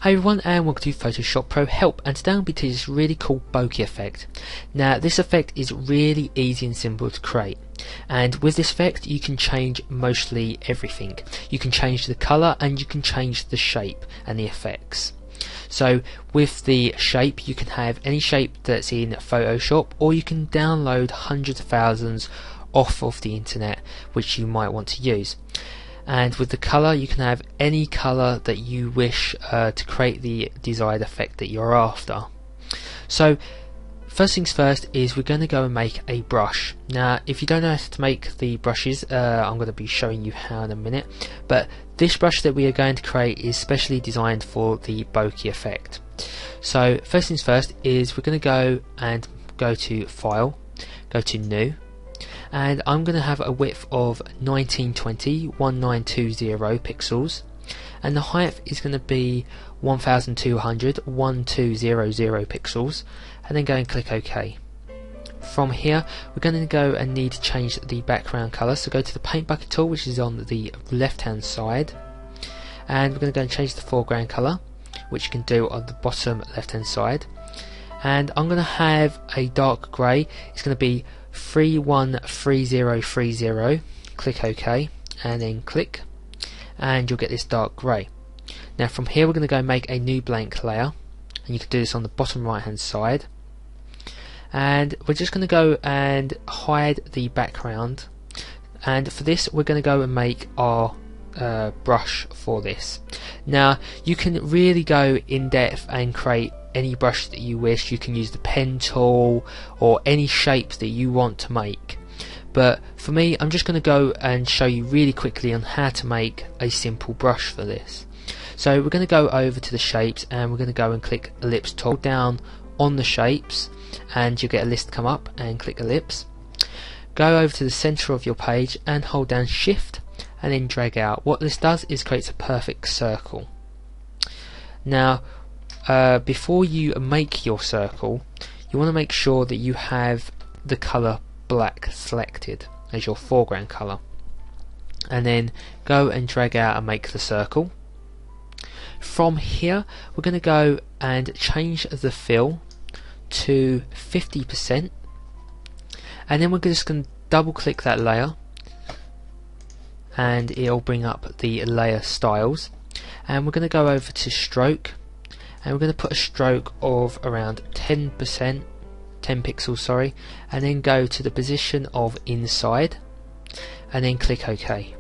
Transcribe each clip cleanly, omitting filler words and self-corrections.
Hey everyone, and welcome to Photoshop Pro Help, and today I'll be teaching this really cool bokeh effect. Now this effect is really easy and simple to create, and with this effect you can change mostly everything. You can change the colour and you can change the shape and the effects. So with the shape you can have any shape that's in Photoshop, or you can download hundreds of thousands off of the internet which you might want to use. And with the colour you can have any colour that you wish to create the desired effect that you're after. So first things first is we're going to go and make a brush. Now if you don't know how to make the brushes, I'm going to be showing you how in a minute, but this brush that we are going to create is specially designed for the bokeh effect. So first things first is we're going to go to File, go to New, and I'm going to have a width of 1920 pixels, and the height is going to be 1200 pixels, and then go and click OK. From here we're going to go and need to change the background colour, so go to the paint bucket tool which is on the left hand side, and we're going to go and change the foreground colour, which you can do on the bottom left hand side, and I'm going to have a dark grey. It's going to be 313030. Click OK and then click, and you'll get this dark grey. Now from here we're going to go and make a new blank layer, and you can do this on the bottom right hand side, and we're just going to go and hide the background, and for this we're going to go and make our brush for this. Now you can really go in depth and create any brush that you wish. You can use the pen tool or any shapes that you want to make, but for me I'm just going to go and show you really quickly on how to make a simple brush for this. So we're going to go over to the shapes, and we're going to go and click ellipse tool down on the shapes, and you'll get a list come up, and click ellipse. Go over to the center of your page and hold down shift and then drag out. What this does is creates a perfect circle. Now before you make your circle, you want to make sure that you have the colour black selected as your foreground colour, and then go and drag out and make the circle. From here we're going to go and change the fill to 50%, and then we're just going to double click that layer, and it'll bring up the layer styles, and we're going to go over to stroke, and we're going to put a stroke of around 10 pixels, sorry, and then go to the position of inside and then click OK.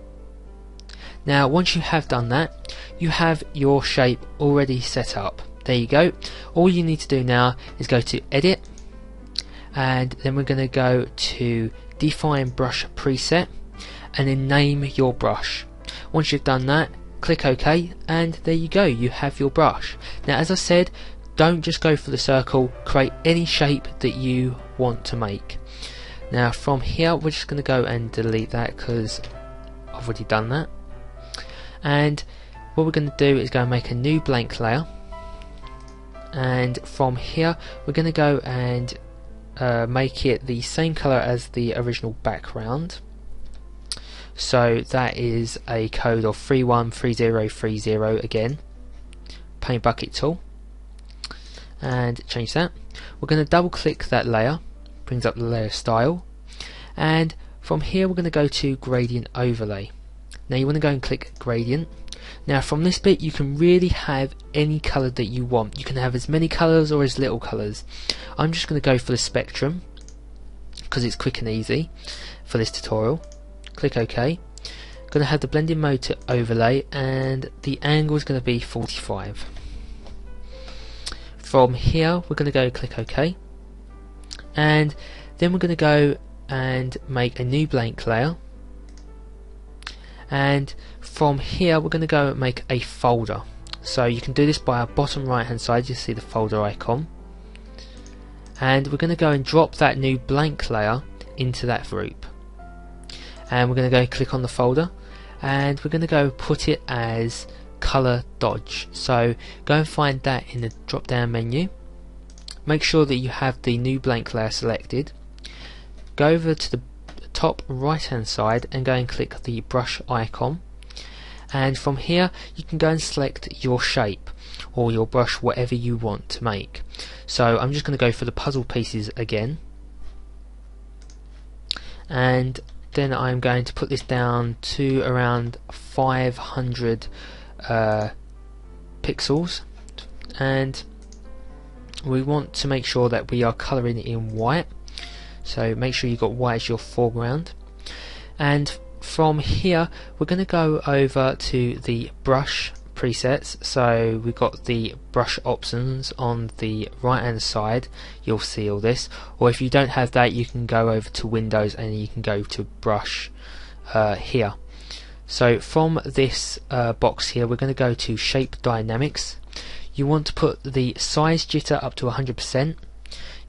Now once you have done that, you have your shape already set up. There you go. All you need to do now is go to edit, and then we're going to go to define brush preset, and then name your brush. Once you've done that, click OK, and there you go, you have your brush. Now as I said, don't just go for the circle, create any shape that you want to make. Now from here we're just going to go and delete that because I've already done that, and what we're going to do is go and make a new blank layer, and from here we're going to go and make it the same colour as the original background. So that is a code of 313030 again. Paint bucket tool, and change that. We're going to double click that layer, brings up the layer style, and from here we're going to go to gradient overlay. Now you want to go and click gradient. Now from this bit you can really have any colour that you want. You can have as many colours or as little colours. I'm just going to go for the spectrum because it's quick and easy for this tutorial. Click OK. Going to have the blending mode to overlay, and the angle is going to be 45. From here we're going to go click OK, and then we're going to go and make a new blank layer, and from here we're going to go and make a folder. So you can do this by our bottom right hand side, you see the folder icon, and we're going to go and drop that new blank layer into that group, and we're going to go click on the folder, and we're going to go put it as color dodge. So go and find that in the drop down menu, make sure that you have the new blank layer selected, go over to the top right hand side and go and click the brush icon, and from here you can go and select your shape. or your brush, whatever you want to make. So I'm just going to go for the puzzle pieces again, and then I'm going to put this down to around 500 pixels, and we want to make sure that we are colouring it in white, so make sure you've got white as your foreground. And from here we're going to go over to the brush presets. So we've got the brush options on the right hand side, you'll see all this, or if you don't have that you can go over to Windows and you can go to brush here. So from this box here we're going to go to shape dynamics. You want to put the size jitter up to 100%,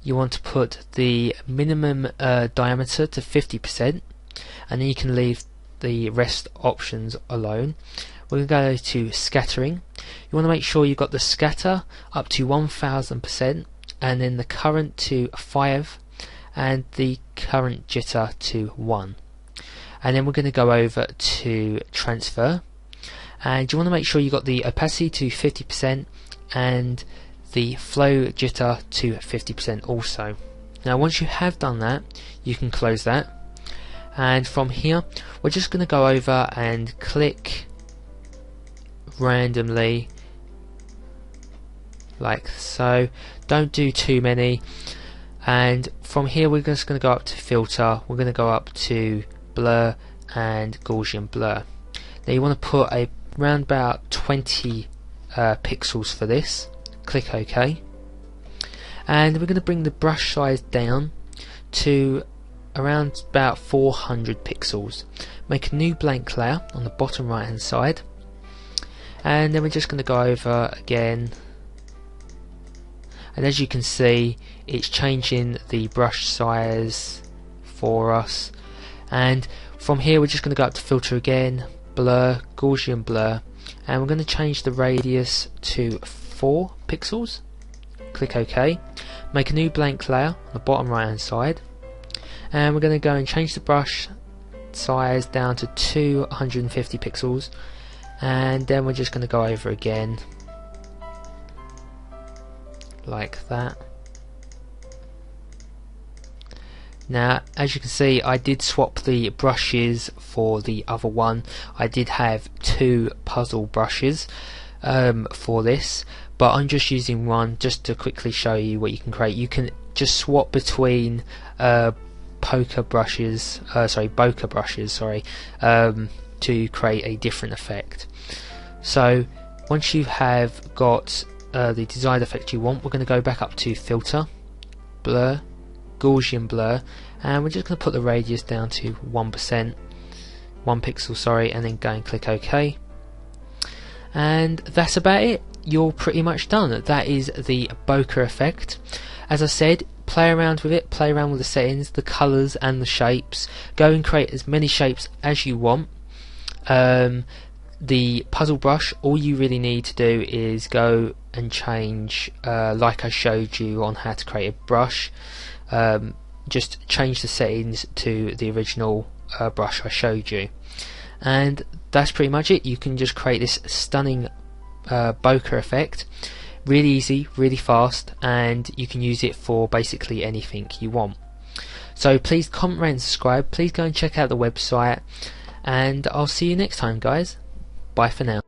you want to put the minimum diameter to 50%, and then you can leave the rest options alone. We're going to go to scattering. You want to make sure you've got the scatter up to 1000%, and then the current to 5, and the current jitter to 1. And then we're going to go over to transfer, and you want to make sure you've got the opacity to 50% and the flow jitter to 50% also. Now once you have done that, you can close that, and from here we're just going to go over and click randomly like so. Don't do too many, and from here we're just going to go up to filter, we're going to go up to blur and Gaussian blur. Now you want to put around about 20 pixels for this. Click OK, and we're going to bring the brush size down to around about 400 pixels. Make a new blank layer on the bottom right hand side, and then we're just going to go over again, and as you can see it's changing the brush size for us. And from here we're just going to go up to filter again, blur, Gaussian blur, and we're going to change the radius to 4 pixels. Click OK, make a new blank layer on the bottom right hand side, and we're going to go and change the brush size down to 250 pixels, and then we're just going to go over again like that. Now as you can see I did swap the brushes for the other one. I did have 2 puzzle brushes for this, but I'm just using one just to quickly show you what you can create. You can just swap between bokeh brushes to create a different effect. So once you have got the desired effect you want, we're going to go back up to filter, blur, Gaussian blur, and we're just going to put the radius down to 1 pixel, and then go and click OK. And that's about it. You're pretty much done. That is the bokeh effect. As I said, play around with it, play around with the settings, the colours and the shapes. Go and create as many shapes as you want. The puzzle brush, all you really need to do is go and change, like I showed you on how to create a brush, just change the settings to the original brush I showed you, and that's pretty much it. You can just create this stunning bokeh effect, really easy, really fast, and you can use it for basically anything you want. So please comment, rate and subscribe. Please go and check out the website, and I'll see you next time guys. Bye for now.